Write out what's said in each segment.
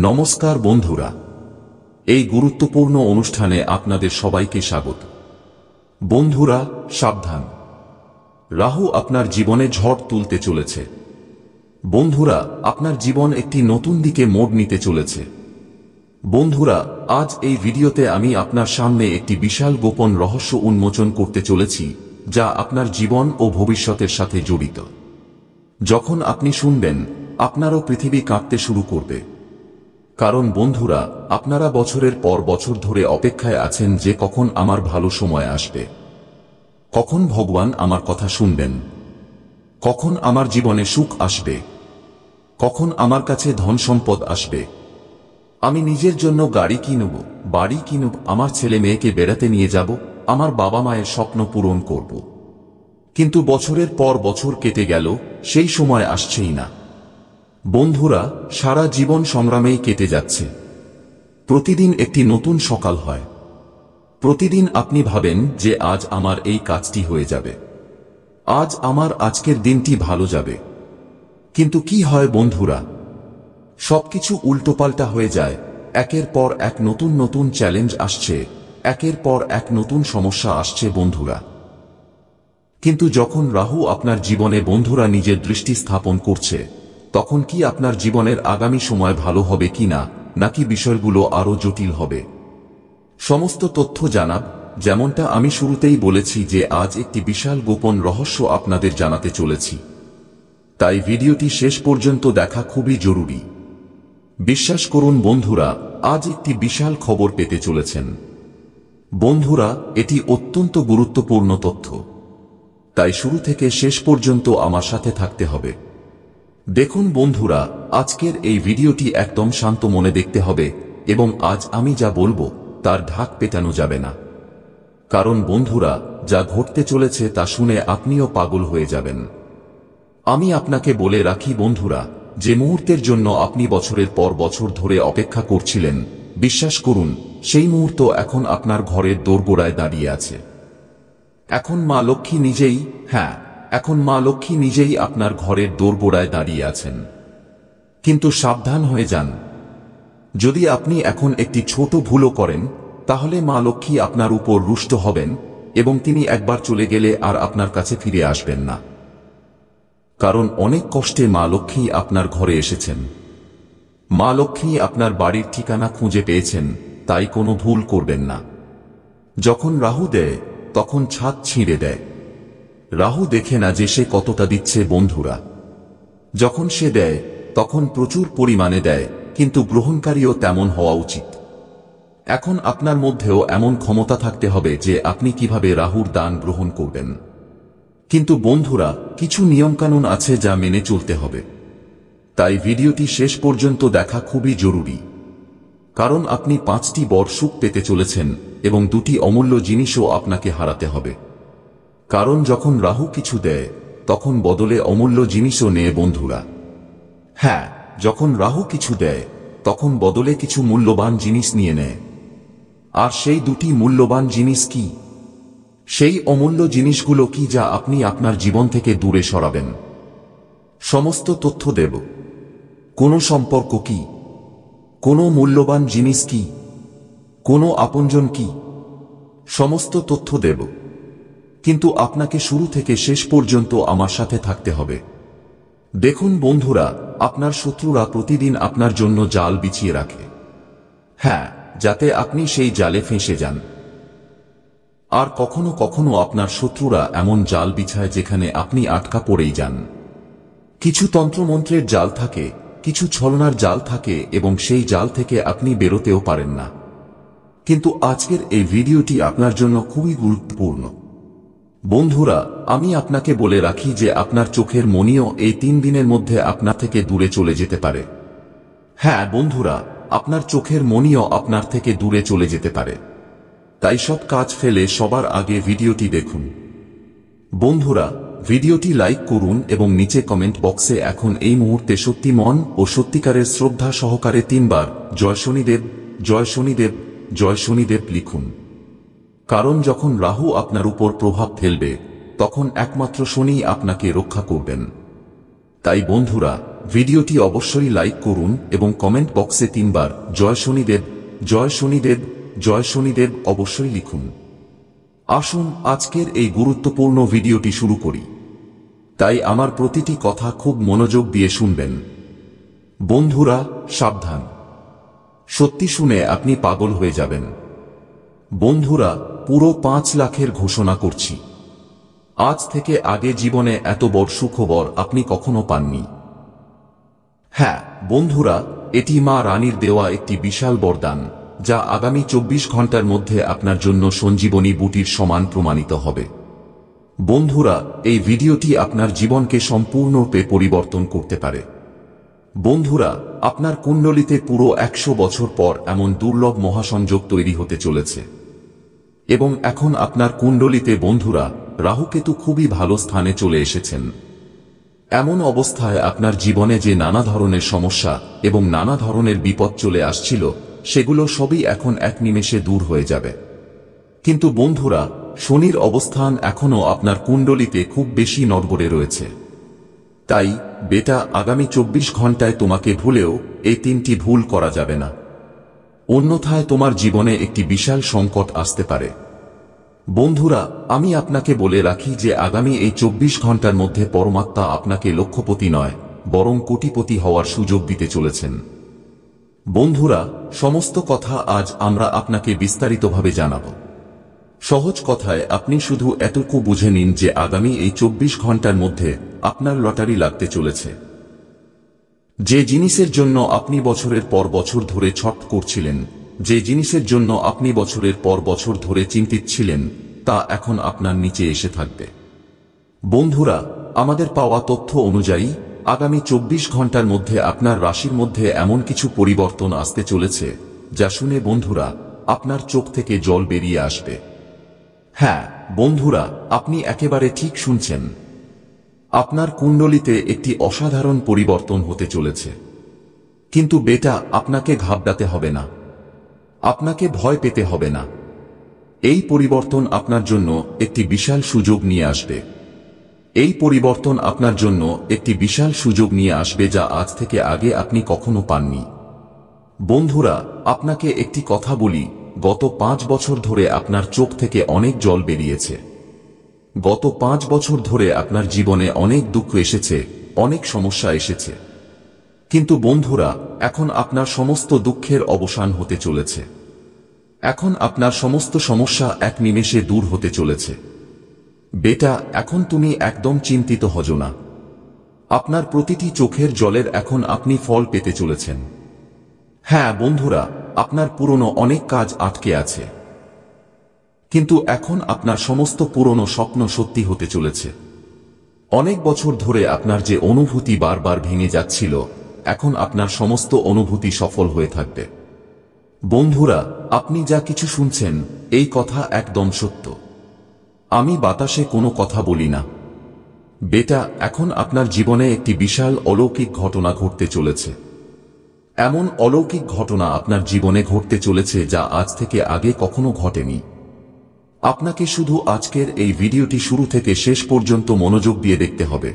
নমস্কার বন্ধুরা, এই গুরুত্বপূর্ণ অনুষ্ঠানে আপনাদের সবাইকে স্বাগত। বন্ধুরা, সাবধান, রাহু আপনার জীবনে ঝড় তুলতে চলেছে। বন্ধুরা, আপনার জীবন একটি নতুন দিকে মোড় নিতে চলেছে। বন্ধুরা, আজ এই ভিডিওতে আমি আপনার সামনে একটি বিশাল গোপন রহস্য উন্মোচন করতে চলেছি, যা আপনার জীবন ও ভবিষ্যতের সাথে জড়িত। যখন আপনি শুনবেন, আপনারও পৃথিবী কাঁপতে শুরু করবে। কারণ বন্ধুরা, আপনারা বছরের পর বছর ধরে অপেক্ষায় আছেন যে কখন আমার ভালো সময় আসবে, কখন ভগবান আমার কথা শুনবেন, কখন আমার জীবনে সুখ আসবে, কখন আমার কাছে ধন সম্পদ আসবে, আমি নিজের জন্য গাড়ি কিনব, বাড়ি কিনব, আমার ছেলে মেয়েকে বেড়াতে নিয়ে যাব, আমার বাবা মায়ের স্বপ্ন পূরণ করব। কিন্তু বছরের পর বছর কেটে গেল, সেই সময় আসছেই না। বন্ধুরা, সারা জীবন সংগ্রামেই কেটে যাচ্ছে। প্রতিদিন একটি নতুন সকাল হয়। প্রতিদিন আপনি ভাবেন যে আজ আমার এই কাজটি হয়ে যাবে, আজ আমার আজকের দিনটি ভালো যাবে। কিন্তু কি হয় বন্ধুরা, সবকিছু উল্টোপাল্টা হয়ে যায়। একের পর এক নতুন নতুন চ্যালেঞ্জ আসছে, একের পর এক নতুন সমস্যা আসছে বন্ধুরা। কিন্তু যখন রাহু আপনার জীবনে বন্ধুরা নিজের দৃষ্টি স্থাপন করছে, তখন কি আপনার জীবনের আগামী সময় ভালো হবে কিনা, নাকি বিষয়গুলো আরো জটিল হবে? সমস্ত তথ্য জানাব। যেমনটা আমি শুরুতেই বলেছি যে আজ একটি বিশাল গোপন রহস্য আপনাদের জানাতে চলেছি। তাই ভিডিওটি শেষ পর্যন্ত দেখা খুবই জরুরি। বিশ্বাস করুন বন্ধুরা, আজ একটি বিশাল খবর পেতে চলেছেন। বন্ধুরা, এটি অত্যন্ত গুরুত্বপূর্ণ তথ্য। তাই শুরু থেকে শেষ পর্যন্ত আমার সাথে থাকতে হবে। দেখুন বন্ধুরা, আজকের এই ভিডিওটি একদম শান্ত মনে দেখতে হবে, এবং আজ আমি যা বলবো তার ঢাক পেটানো যাবে না। কারণ বন্ধুরা, যা ঘটতে চলেছে তা শুনে আপনিও পাগল হয়ে যাবেন। আমি আপনাকে বলে রাখি বন্ধুরা, যে মুহূর্তের জন্য আপনি বছরের পর বছর ধরে অপেক্ষা করছিলেন, বিশ্বাস করুন, সেই মুহূর্ত এখন আপনার ঘরের দোরগোড়ায় দাঁড়িয়ে আছে। এখন মা লক্ষ্মী নিজেই, এখন মা লক্ষ্মী নিজেই আপনার ঘরের দোরগোড়ায় দাঁড়িয়ে আছেন। কিন্তু সাবধান হয়ে যান। যদি আপনি এখন একটি ছোট ভুলও করেন, তাহলে মা লক্ষ্মী আপনার উপর রুষ্ট হবেন, এবং তিনি একবার চলে গেলে আর আপনার কাছে ফিরে আসবেন না। কারণ অনেক কষ্টে মা লক্ষ্মী আপনার ঘরে এসেছেন। মা লক্ষ্মী আপনার বাড়ির ঠিকানা খুঁজে পেয়েছেন, তাই কোনো ভুল করবেন না। যখন রাহু দেয়, তখন ছাদ ছিঁড়ে দেয়। রাহু দেখে না যে সে কতটা দিচ্ছে বন্ধুরা। যখন সে দেয়, তখন প্রচুর পরিমাণে দেয়, কিন্তু গ্রহণকারীও তেমন হওয়া উচিত। এখন আপনার মধ্যেও এমন ক্ষমতা থাকতে হবে যে আপনি কিভাবে রাহুর দান গ্রহণ করবেন। কিন্তু বন্ধুরা, কিছু নিয়মকানুন আছে যা মেনে চলতে হবে। তাই ভিডিওটি শেষ পর্যন্ত দেখা খুবই জরুরি। কারণ আপনি 5টি বড় সুখ পেতে চলেছেন, এবং 2টি অমূল্য জিনিসও আপনাকে হারাতে হবে। কারণ যখন রাহু কিছু দেয়, তখন বদলে অমূল্য জিনিসও নেয় বন্ধুরা। যখন রাহু কিছু দেয়, তখন বদলে কিছু মূল্যবান জিনিস নিয়ে নেয়। আর সেই 2টি মূল্যবান জিনিস কি? সেই অমূল্য জিনিসগুলো কি যা আপনি আপনার জীবন থেকে দূরে সরাবেন? সমস্ত তথ্য দেব। কোনো সম্পর্ক কি? কোনো মূল্যবান জিনিস কি? কোনো আপনজন কি? সমস্ত তথ্য দেব। কিন্তু আপনাকে শুরু থেকে শেষ পর্যন্ত আমার সাথে থাকতে হবে। দেখুন বন্ধুরা, আপনার শত্রুরা প্রতিদিন আপনার জন্য জাল বিছিয়ে রাখে, যাতে আপনি সেই জালে ফেঁসে যান। আর কখনো কখনো আপনার শত্রুরা এমন জাল বিছায় যেখানে আপনি আটকা পড়েই যান। কিছু তন্ত্রমন্ত্রের জাল থাকে, কিছু ছলনার জাল থাকে, এবং সেই জাল থেকে আপনি বেরোতেও পারেন না। কিন্তু আজকের এই ভিডিওটি আপনার জন্য খুবই গুরুত্বপূর্ণ। বন্ধুরা, আমি আপনাকে বলে রাখি যে আপনার চোখের মণিও এই 3 দিনের মধ্যে আপনার থেকে দূরে চলে যেতে পারে। বন্ধুরা, আপনার চোখের মণিও আপনার থেকে দূরে চলে যেতে পারে। তাই সব কাজ ফেলে সবার আগে ভিডিওটি দেখুন। বন্ধুরা, ভিডিওটি লাইক করুন এবং নিচে কমেন্ট বক্সে এখন এই মুহূর্তে সত্যি মন ও সত্যিকারের শ্রদ্ধা সহকারে 3 বার জয় শনিদেব, জয় শনিদেব, জয় শনিদেব লিখুন। কারণ যখন রাহু আপনার উপর প্রভাব ফেলবে, তখন একমাত্র শনিই আপনাকে রক্ষা করবেন। তাই বন্ধুরা, ভিডিওটি অবশ্যই লাইক করুন এবং কমেন্ট বক্সে 3 বার জয় শনিদেব, জয় শনিদেব, জয় শনিদেব অবশ্যই লিখুন। আসুন আজকের এই গুরুত্বপূর্ণ ভিডিওটি শুরু করি। তাই আমার প্রতিটি কথা খুব মনোযোগ দিয়ে শুনবেন। বন্ধুরা সাবধান, সত্যি শুনে আপনি পাগল হয়ে যাবেন। বন্ধুরা, পুরো 5 লাখের ঘোষণা করছি। আজ থেকে আগে জীবনে এত বড় সুখবর আপনি কখনো পাননি। হ্যাঁ বন্ধুরা, এটি মা রানীর দেওয়া একটি বিশাল বরদান, যা আগামী 24 ঘন্টার মধ্যে আপনার জন্য সঞ্জীবনী বুটির সমান প্রমাণিত হবে। বন্ধুরা, এই ভিডিওটি আপনার জীবনকে সম্পূর্ণরূপে পরিবর্তন করতে পারে। বন্ধুরা, আপনার কুণ্ডলিতে পুরো 100 বছর পর এমন দুর্লভ মহাসংযোগ তৈরি হতে চলেছে। এবং এখন আপনার কুণ্ডলিতে বন্ধুরা রাহুকেতু খুবই ভালো স্থানে চলে এসেছেন। এমন অবস্থায় আপনার জীবনে যে নানা ধরনের সমস্যা এবং নানা ধরনের বিপদ চলে আসছিল, সেগুলো সবই এখন এক নিমেষে দূর হয়ে যাবে। কিন্তু বন্ধুরা, শনির অবস্থান এখনও আপনার কুণ্ডলিতে খুব বেশি নড়বড়ে রয়েছে। তাই বেটা, আগামী 24 ঘন্টায় তোমাকে ভুলেও এই 3টি ভুল করা যাবে না, অন্যথায় তোমার জীবনে একটি বিশাল সংকট আসতে পারে। বন্ধুরা, আমি আপনাকে বলে রাখি যে আগামী এই 24 ঘন্টার মধ্যে পরমাত্মা আপনাকে লক্ষপতি নয়, বরং কোটিপতি হওয়ার সুযোগ দিতে চলেছেন। বন্ধুরা, সমস্ত কথা আজ আমরা আপনাকে বিস্তারিতভাবে জানাব। সহজ কথায় আপনি শুধু এতটুকু বুঝে নিন যে আগামী এই 24 ঘন্টার মধ্যে আপনার লটারি লাগতে চলেছে। যে জিনিসের জন্য আপনি বছরের পর বছর ধরে ছট করছিলেন, যে জিনিসের জন্য আপনি বছরের পর বছর ধরে চিন্তিত ছিলেন, তা এখন আপনার নিচে এসে থাকবে। বন্ধুরা, আমাদের পাওয়া তথ্য অনুযায়ী আগামী 24 ঘন্টার মধ্যে আপনার রাশির মধ্যে এমন কিছু পরিবর্তন আসতে চলেছে, যা শুনে বন্ধুরা আপনার চোখ থেকে জল বেরিয়ে আসবে। হ্যাঁ বন্ধুরা, আপনি একেবারে ঠিক শুনছেন। আপনার কুণ্ডলিতে একটি অসাধারণ পরিবর্তন হতে চলেছে। কিন্তু বেটা, আপনাকে ঘাবড়াতে হবে না, আপনাকে ভয় পেতে হবে না। এই পরিবর্তন আপনার জন্য একটি বিশাল সুযোগ নিয়ে আসবে। এই পরিবর্তন আপনার জন্য একটি বিশাল সুযোগ নিয়ে আসবে, যা আজ থেকে আগে আপনি কখনো পাননি। বন্ধুরা, আপনাকে একটি কথা বলি, গত 5 বছর ধরে আপনার চোখ থেকে অনেক জল বেরিয়েছে। গত 5 বছর ধরে আপনার জীবনে অনেক দুঃখ এসেছে, অনেক সমস্যা এসেছে। কিন্তু বন্ধুরা, এখন আপনার সমস্ত দুঃখের অবসান হতে চলেছে। এখন আপনার সমস্ত সমস্যা এক নিমেষে দূর হতে চলেছে। বেটা, এখন তুমি একদম চিন্তিত হজো না। আপনার প্রতিটি চোখের জলের এখন আপনি ফল পেতে চলেছেন। হ্যাঁ বন্ধুরা, আপনার পুরনো অনেক কাজ আটকে আছে, কিন্তু এখন আপনার সমস্ত পুরনো স্বপ্ন সত্যি হতে চলেছে। অনেক বছর ধরে আপনার যে অনুভূতি বারবার ভেঙে যাচ্ছিল, এখন আপনার সমস্ত অনুভূতি সফল হয়ে থাকবে। বন্ধুরা, আপনি যা কিছু শুনছেন এই কথা একদম সত্য। আমি বাতাসে কোনো কথা বলি না। বেটা, এখন আপনার জীবনে একটি বিশাল অলৌকিক ঘটনা ঘটতে চলেছে। এমন অলৌকিক ঘটনা আপনার জীবনে ঘটতে চলেছে যা আজ থেকে আগে কখনো ঘটেনি। আপনাকে শুধু আজকের এই ভিডিওটি শুরু থেকে শেষ পর্যন্ত মনোযোগ দিয়ে দেখতে হবে।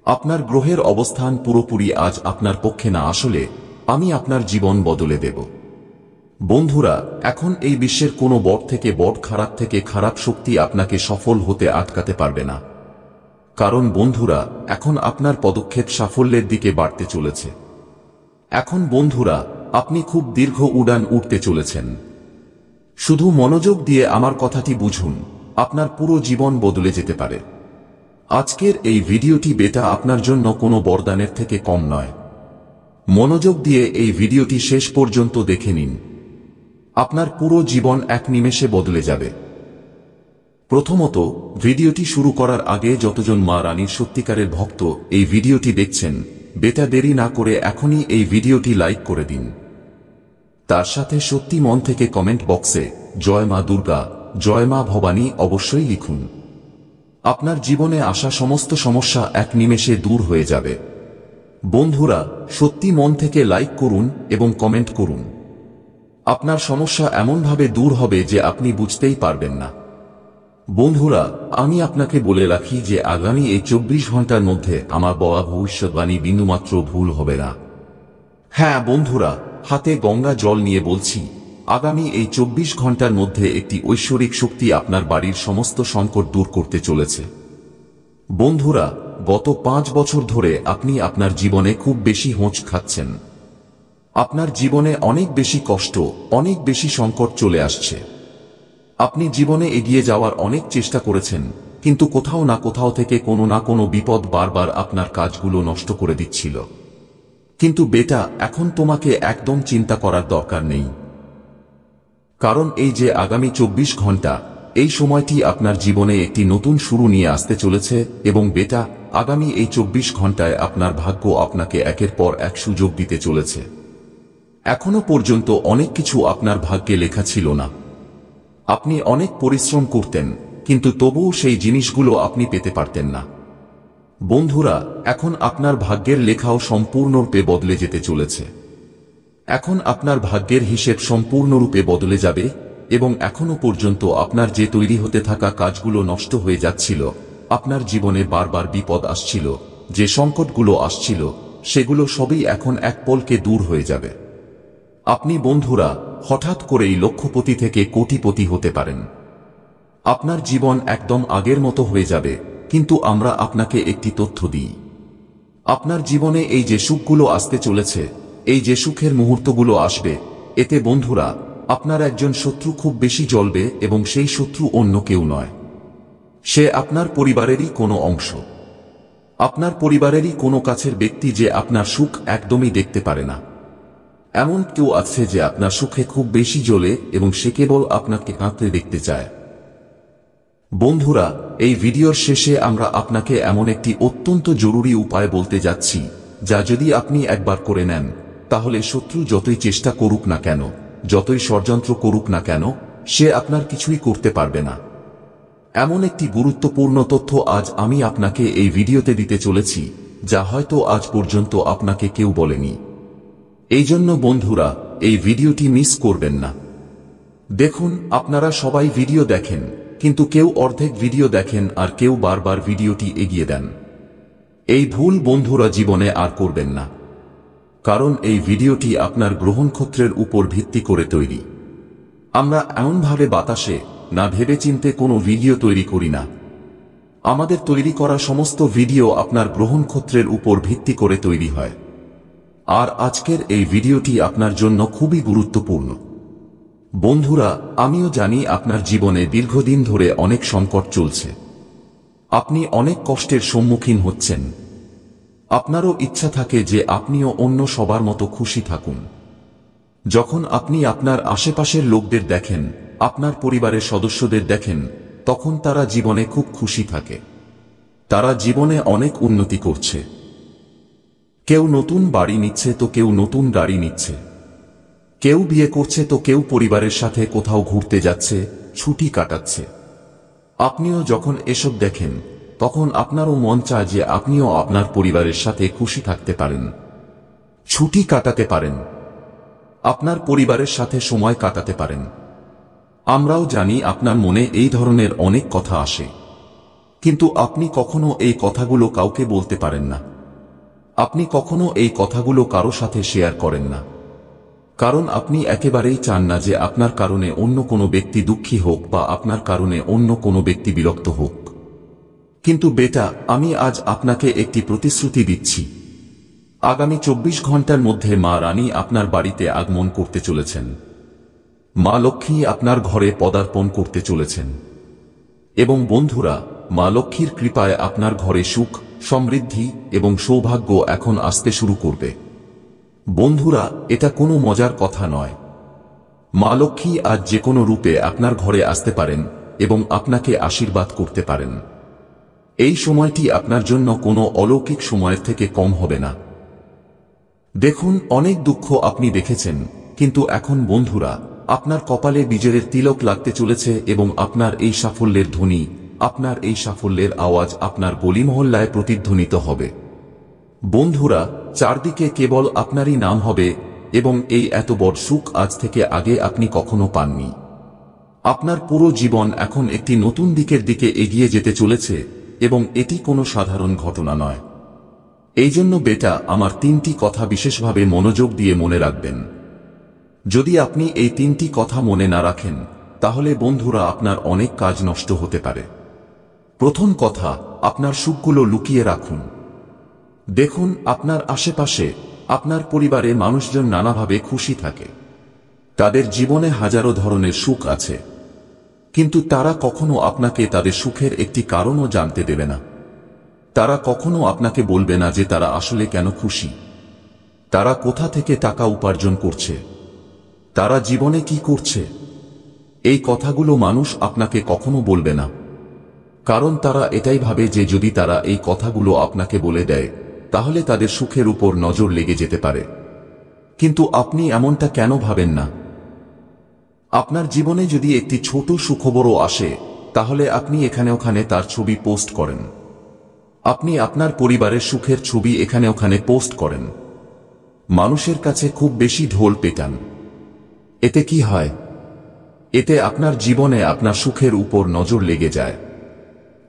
আপনার গ্রহের অবস্থান পুরোপুরি আজ আপনার পক্ষে না আসলে আমি আপনার জীবন বদলে দেব। বন্ধুরা, এখন এই বিশ্বের কোনো বড় থেকে বড়, খারাপ থেকে খারাপ শক্তি আপনাকে সফল হতে আটকাতে পারবে না। কারণ বন্ধুরা, এখন আপনার পদক্ষেপ সাফল্যের দিকে বাড়তে চলেছে। এখন বন্ধুরা, আপনি খুব দীর্ঘ উড়ান উঠতে চলেছেন। শুধু মনোযোগ দিয়ে আমার কথাটি বুঝুন, আপনার পুরো জীবন বদলে যেতে পারে। আজকের এই ভিডিওটি বেটা আপনার জন্য কোনো বরদানের থেকে কম নয়। মনোযোগ দিয়ে এই ভিডিওটি শেষ পর্যন্ত দেখে নিন। আপনার পুরো জীবন এক নিমেষে বদলে যাবে। প্রথমত, ভিডিওটি শুরু করার আগে যতজন মা রানীর সত্যিকারের ভক্ত এই ভিডিওটি দেখছেন, বেটা দেরি না করে এখনই এই ভিডিওটি লাইক করে দিন। তার সাথে সত্যি মন থেকে কমেন্ট বক্সে জয় মা দুর্গা, জয় মা ভবানী অবশ্যই লিখুন। আপনার জীবনে আসা সমস্ত সমস্যা এক নিমেষে দূর হয়ে যাবে। বন্ধুরা, সত্যি মন থেকে লাইক করুন এবং কমেন্ট করুন। আপনার সমস্যা এমনভাবে দূর হবে যে আপনি বুঝতেই পারবেন না। বন্ধুরা, আমি আপনাকে বলে রাখি যে আগামী এই 24 ঘন্টার মধ্যে আমার বলা ভবিষ্যৎবাণী বিন্দুমাত্র ভুল হবে না। হ্যাঁ বন্ধুরা, হাতে গঙ্গা জল নিয়ে বলছি, আগামী এই 24 ঘন্টার মধ্যে একটি ঐশ্বরিক শক্তি আপনার বাড়ির সমস্ত সংকট দূর করতে চলেছে। বন্ধুরা, গত 5 বছর ধরে আপনি আপনার জীবনে খুব বেশি হোঁচ খাচ্ছেন। আপনার জীবনে অনেক বেশি কষ্ট, অনেক বেশি সংকট চলে আসছে। আপনি জীবনে এগিয়ে যাওয়ার অনেক চেষ্টা করেছেন, কিন্তু কোথাও না কোথাও থেকে কোনো না কোনো বিপদ বারবার আপনার কাজগুলো নষ্ট করে দিচ্ছিল। কিন্তু বেটা, এখন তোমাকে একদম চিন্তা করার দরকার নেই। কারণ এই যে আগামী 24 ঘন্টা, এই সময়টি আপনার জীবনে একটি নতুন শুরু নিয়ে আসতে চলেছে। এবং বেটা, আগামী এই 24 ঘন্টায় আপনার ভাগ্য আপনাকে একের পর এক সুযোগ দিতে চলেছে। এখনো পর্যন্ত অনেক কিছু আপনার ভাগ্যে লেখা ছিল না। আপনি অনেক পরিশ্রম করতেন, কিন্তু তবুও সেই জিনিসগুলো আপনি পেতে পারতেন না। বন্ধুরা, এখন আপনার ভাগ্যের লেখাও সম্পূর্ণরূপে বদলে যেতে চলেছে। এখন আপনার ভাগ্যের হিসেব সম্পূর্ণরূপে বদলে যাবে। এবং এখনো পর্যন্ত আপনার যে তৈরি হতে থাকা কাজগুলো নষ্ট হয়ে যাচ্ছিল, আপনার জীবনে বারবার বিপদ আসছিল, যে সংকটগুলো আসছিল, সেগুলো সবই এখন এক পলকে দূর হয়ে যাবে। আপনি বন্ধুরা হঠাৎ করেই লক্ষপতি থেকে কোটিপতি হতে পারেন। আপনার জীবন একদম আগের মতো হয়ে যাবে। কিন্তু আমরা আপনাকে একটি তথ্য দিই, আপনার জীবনে এই যে সুখগুলো আসতে চলেছে, এই যে সুখের মুহূর্তগুলো আসবে, এতে বন্ধুরা আপনার একজন শত্রু খুব বেশি জ্বলবে। এবং সেই শত্রু অন্য কেউ নয়, সে আপনার পরিবারেরই কোনো অংশ, আপনার পরিবারেরই কোনো কাছের ব্যক্তি, যে আপনার সুখ একদমই দেখতে পারে না। এমন কেউ আছে যে আপনার সুখে খুব বেশি জ্বলে এবং সে কেবল আপনাকে কাঁদতে দেখতে চায়। বন্ধুরা, এই ভিডিওর শেষে আমরা আপনাকে এমন একটি অত্যন্ত জরুরি উপায় বলতে যাচ্ছি, যা যদি আপনি একবার করে নেন, তাহলে শত্রু যতই চেষ্টা করুক না কেন, যতই ষড়যন্ত্র করুক না কেন, সে আপনার কিছুই করতে পারবে না। এমন একটি গুরুত্বপূর্ণ তথ্য আজ আমি আপনাকে এই ভিডিওতে দিতে চলেছি, যা হয়তো আজ পর্যন্ত আপনাকে কেউ বলেনি। এই জন্য বন্ধুরা, এই ভিডিওটি মিস করবেন না। দেখুন, আপনারা সবাই ভিডিও দেখেন, কিন্তু কেউ অর্ধেক ভিডিও দেখেন আর কেউ বারবার ভিডিওটি এগিয়ে দেন। এই ভুল বন্ধুরা জীবনে আর করবেন না। কারণ এই ভিডিওটি আপনার গ্রহণক্ষেত্রের উপর ভিত্তি করে তৈরি। আমরা এমনভাবে বাতাসে না ভেবেচিন্তে কোনো ভিডিও তৈরি করি না। আমাদের তৈরি করা সমস্ত ভিডিও আপনার গ্রহণক্ষেত্রের উপর ভিত্তি করে তৈরি হয়। আর আজকের এই ভিডিওটি আপনার জন্য খুবই গুরুত্বপূর্ণ। বন্ধুরা, আমিও জানি আপনার জীবনে দীর্ঘদিন ধরে অনেক সংকট চলছে। আপনি অনেক কষ্টের সম্মুখীন হচ্ছেন। আপনারও ইচ্ছা থাকে যে আপনিও অন্য সবার মতো খুশি থাকুন। যখন আপনি আপনার আশেপাশের লোকদের দেখেন, আপনার পরিবারের সদস্যদের দেখেন, তখন তারা জীবনে খুব খুশি থাকে। তারা জীবনে অনেক উন্নতি করছে। কেউ নতুন বাড়ি নিচ্ছে, তো কেউ নতুন গাড়ি নিচ্ছে। কেউ বিয়ে করছে, তো কেউ পরিবারের সাথে কোথাও ঘুরতে যাচ্ছে, ছুটি কাটাচ্ছে। আপনিও যখন এসব দেখেন, তখন আপনারও মন চায় যে আপনিও আপনার পরিবারের সাথে খুশি থাকতে পারেন, ছুটি কাটাতে পারেন, আপনার পরিবারের সাথে সময় কাটাতে পারেন। আমরাও জানি আপনার মনে এই ধরনের অনেক কথা আসে, কিন্তু আপনি কখনো এই কথাগুলো কাউকে বলতে পারেন না। আপনি কখনো এই কথাগুলো কারো সাথে শেয়ার করেন না, কারণ আপনি একেবারেই চান না যে আপনার কারণে অন্য কোনো ব্যক্তি দুঃখী হোক বা আপনার কারণে অন্য কোনো ব্যক্তি বিরক্ত হোক। কিন্তু বেটা, আমি আজ আপনাকে একটি প্রতিশ্রুতি দিচ্ছি, আগামী 24 ঘন্টার মধ্যে মা রানী আপনার বাড়িতে আগমন করতে চলেছেন। মা লক্ষ্মী আপনার ঘরে পদার্পণ করতে চলেছেন। এবং বন্ধুরা, মা লক্ষ্মীর কৃপায় আপনার ঘরে সুখ, সমৃদ্ধি এবং সৌভাগ্য এখন আসতে শুরু করবে। বন্ধুরা, এটা কোনো মজার কথা নয়। মা লক্ষ্মী আজ যে কোনো রূপে আপনার ঘরে আসতে পারেন এবং আপনাকে আশীর্বাদ করতে পারেন। এই সময়টি আপনার জন্য কোনো অলৌকিক সময়ের থেকে কম হবে না। দেখুন, অনেক দুঃখ আপনি দেখেছেন, কিন্তু এখন বন্ধুরা আপনার কপালে বিজয়ের তিলক লাগতে চলেছে এবং আপনার এই সাফল্যের ধ্বনি, আপনার এই সাফল্যের আওয়াজ আপনার গলি মহল্লায় প্রতিধ্বনিত হবে। বন্ধুরা, চারদিকে কেবল আপনারই নাম হবে এবং এই এত বড় সুখ আজ থেকে আগে আপনি কখনো পাননি। আপনার পুরো জীবন এখন একটি নতুন দিকের দিকে এগিয়ে যেতে চলেছে এবং এটি কোনো সাধারণ ঘটনা নয়। এই জন্য বেটা, আমার 3টি কথা বিশেষভাবে মনোযোগ দিয়ে মনে রাখবেন। যদি আপনি এই 3টি কথা মনে না রাখেন, তাহলে বন্ধুরা আপনার অনেক কাজ নষ্ট হতে পারে। প্রথম কথা, আপনার সুখগুলো লুকিয়ে রাখুন। দেখুন, আপনার আশেপাশে, আপনার পরিবারে মানুষজন নানাভাবে খুশি থাকে। তাদের জীবনে হাজারো ধরনের সুখ আছে, কিন্তু তারা কখনো আপনাকে তাদের সুখের একটি কারণও জানতে দেবে না। তারা কখনো আপনাকে বলবে না যে তারা আসলে কেন খুশি, তারা কোথা থেকে টাকা উপার্জন করছে, তারা জীবনে কি করছে। এই কথাগুলো মানুষ আপনাকে কখনো বলবে না, কারণ তারা এটাই ভাবে যে যদি তারা এই কথাগুলো আপনাকে বলে দেয়, তাহলে তাদের সুখের উপর নজর লেগে যেতে পারে। কিন্তু আপনি এমনটা কেন ভাবেন না? আপনার জীবনে যদি একটি ছোট সুখবরও আসে, তাহলে আপনি এখানে ওখানে তার ছবি পোস্ট করেন। আপনি আপনার পরিবারের সুখের ছবি এখানে ওখানে পোস্ট করেন। মানুষের কাছে খুব বেশি ঢোল পেটান। এতে কি হয়? এতে আপনার জীবনে আপনার সুখের উপর নজর লেগে যায়।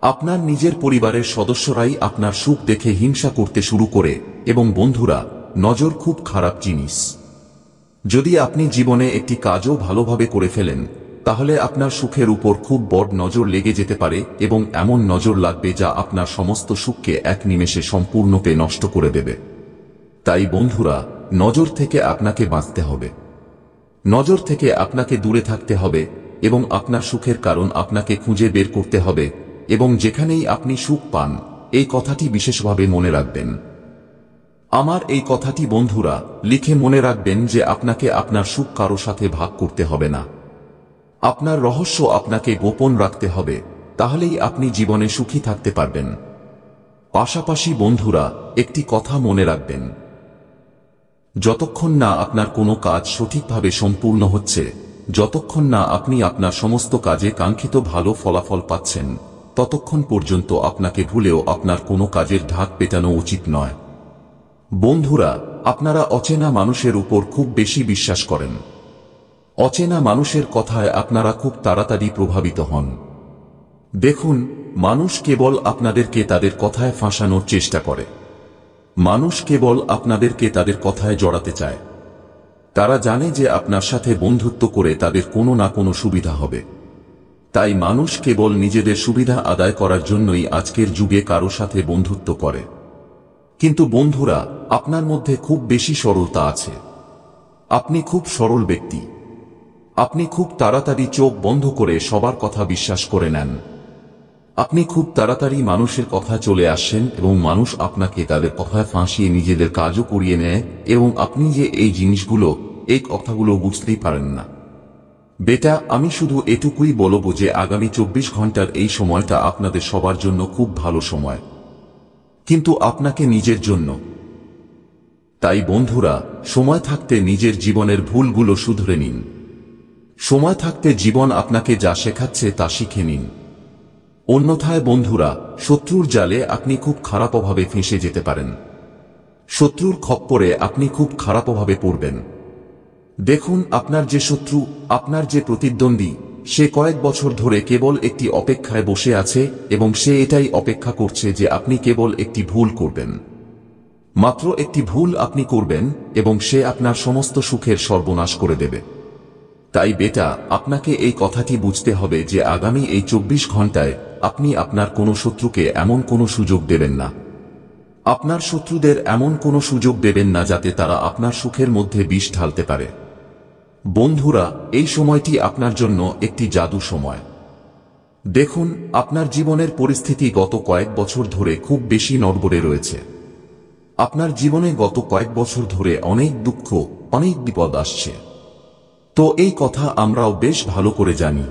আপনার নিজের পরিবারের সদস্যরাই আপনার সুখ দেখে হিংসা করতে শুরু করে। এবং বন্ধুরা, নজর খুব খারাপ জিনিস। যদি আপনি জীবনে একটি কাজও ভালোভাবে করে ফেলেন, তাহলে আপনার সুখের উপর খুব বড় নজর লেগে যেতে পারে এবং এমন নজর লাগবে যা আপনার সমস্ত সুখকে এক নিমেষে সম্পূর্ণরূপে নষ্ট করে দেবে। তাই বন্ধুরা, নজর থেকে আপনাকে বাঁচতে হবে। নজর থেকে আপনাকে দূরে থাকতে হবে এবং আপনার সুখের কারণ আপনাকে খুঁজে বের করতে হবে। এবং যেখানেই আপনি সুখ পান, এই কথাটি বিশেষভাবে মনে রাখবেন। আমার এই কথাটি বন্ধুরা লিখে মনে রাখবেন যে আপনাকে আপনার সুখ কারো সাথে ভাগ করতে হবে না। আপনার রহস্য আপনাকে গোপন রাখতে হবে, তাহলেই আপনি জীবনে সুখী থাকতে পারবেন। পাশাপাশি বন্ধুরা, একটি কথা মনে রাখবেন, যতক্ষণ না আপনার কোনো কাজ সঠিকভাবে সম্পূর্ণ হচ্ছে, যতক্ষণ না আপনি আপনার সমস্ত কাজে কাঙ্ক্ষিত ভালো ফলাফল পাচ্ছেন, ততক্ষণ পর্যন্ত আপনাকে ভুলেও আপনার কোনো কাজের ঢাক পেটানো উচিত নয়। বন্ধুরা, আপনারা অচেনা মানুষের উপর খুব বেশি বিশ্বাস করেন। অচেনা মানুষের কথায় আপনারা খুব তাড়াতাড়ি প্রভাবিত হন। দেখুন, মানুষ কেবল আপনাদেরকে তাদের কথায় ফাঁসানোর চেষ্টা করে। মানুষ কেবল আপনাদেরকে তাদের কথায় জড়াতে চায়। তারা জানে যে আপনার সাথে বন্ধুত্ব করে তাদের কোনো না কোনো সুবিধা হবে। তাই মানুষ কেবল নিজেদের সুবিধা আদায় করার জন্যই আজকের যুগে কারো সাথে বন্ধুত্ব করে। কিন্তু বন্ধুরা, আপনার মধ্যে খুব বেশি সরলতা আছে। আপনি খুব সরল ব্যক্তি। আপনি খুব তাড়াতাড়ি চোখ বন্ধ করে সবার কথা বিশ্বাস করে নেন। আপনি খুব তাড়াতাড়ি মানুষের কথা চলে আসেন এবং মানুষ আপনাকে তাদের কথায় ফাঁসিয়ে নিজেদের কাজও করিয়ে নেয় এবং আপনি যে এই জিনিসগুলো, এই কথাগুলো বুঝতেই পারেন না। বেটা, আমি শুধু এটুকুই বলবো যে আগামী 24 ঘন্টার এই সময়টা আপনাদের সবার জন্য খুব ভালো সময়, কিন্তু আপনাকে নিজের জন্য। তাই বন্ধুরা, সময় থাকতে নিজের জীবনের ভুলগুলো শুধরে নিন। সময় থাকতে জীবন আপনাকে যা শেখাচ্ছে তা শিখে নিন। অন্যথায় বন্ধুরা, শত্রুর জালে আপনি খুব খারাপভাবে ফেঁসে যেতে পারেন। শত্রুর খপ্পরে আপনি খুব খারাপভাবে পড়বেন। দেখুন, আপনার যে শত্রু, আপনার যে প্রতিদ্বন্দ্বী, সে কয়েক বছর ধরে কেবল একটি অপেক্ষায় বসে আছে এবং সে এটাই অপেক্ষা করছে যে আপনি কেবল একটি ভুল করবেন। মাত্র একটি ভুল আপনি করবেন এবং সে আপনার সমস্ত সুখের সর্বনাশ করে দেবে। তাই বেটা, আপনাকে এই কথাটি বুঝতে হবে যে আগামী এই 24 ঘন্টায় আপনি আপনার কোনো শত্রুকে এমন কোনো সুযোগ দেবেন না। আপনার শত্রুদের এমন কোনো সুযোগ দেবেন না যাতে তারা আপনার সুখের মধ্যে বিষ ঢালতে পারে। বন্ধুরা, এই সময়টি আপনার জন্য একটি জাদু সময়। দেখুন, আপনার জীবনের পরিস্থিতি গত কয়েক বছর ধরে খুব বেশি নড়বড়ে রয়েছে। আপনার জীবনে গত কয়েক বছর ধরে অনেক দুঃখ, অনেক বিপদ আসছে। তো এই কথা আমরাও বেশ ভালো করে জানি।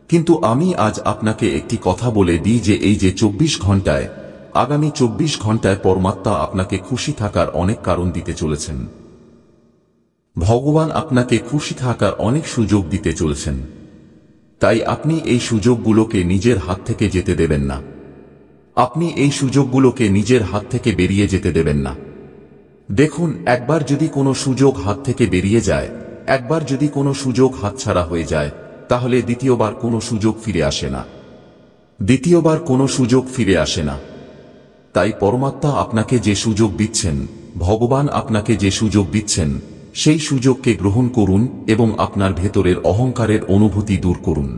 কিন্তু আমি আজ আপনাকে একটি কথা বলে দিই যে এই যে 24 ঘন্টায়, আগামী 24 ঘন্টায় পরমাত্মা আপনাকে খুশি থাকার অনেক কারণ দিতে চলেছেন। ভগবান আপনাকে খুশি থাকার অনেক সুযোগ দিতে চলেছেন। তাই আপনি এই সুযোগগুলোকে নিজের হাত থেকে যেতে দেবেন না। আপনি এই সুযোগগুলোকে নিজের হাত থেকে বেরিয়ে যেতে দেবেন না। দেখুন, একবার যদি কোনো সুযোগ হাত থেকে বেরিয়ে যায়, একবার যদি কোনো সুযোগ হাতছাড়া হয়ে যায়, তাহলে দ্বিতীয়বার কোনো সুযোগ ফিরে আসে না। দ্বিতীয়বার কোনো সুযোগ ফিরে আসে না। তাই পরমাত্মা আপনাকে যে সুযোগ দিচ্ছেন, ভগবান আপনাকে যে সুযোগ দিচ্ছেন, সেই সুযোগকে গ্রহণ করুন এবং আপনার ভেতরের অহংকারের অনুভূতি দূর করুন।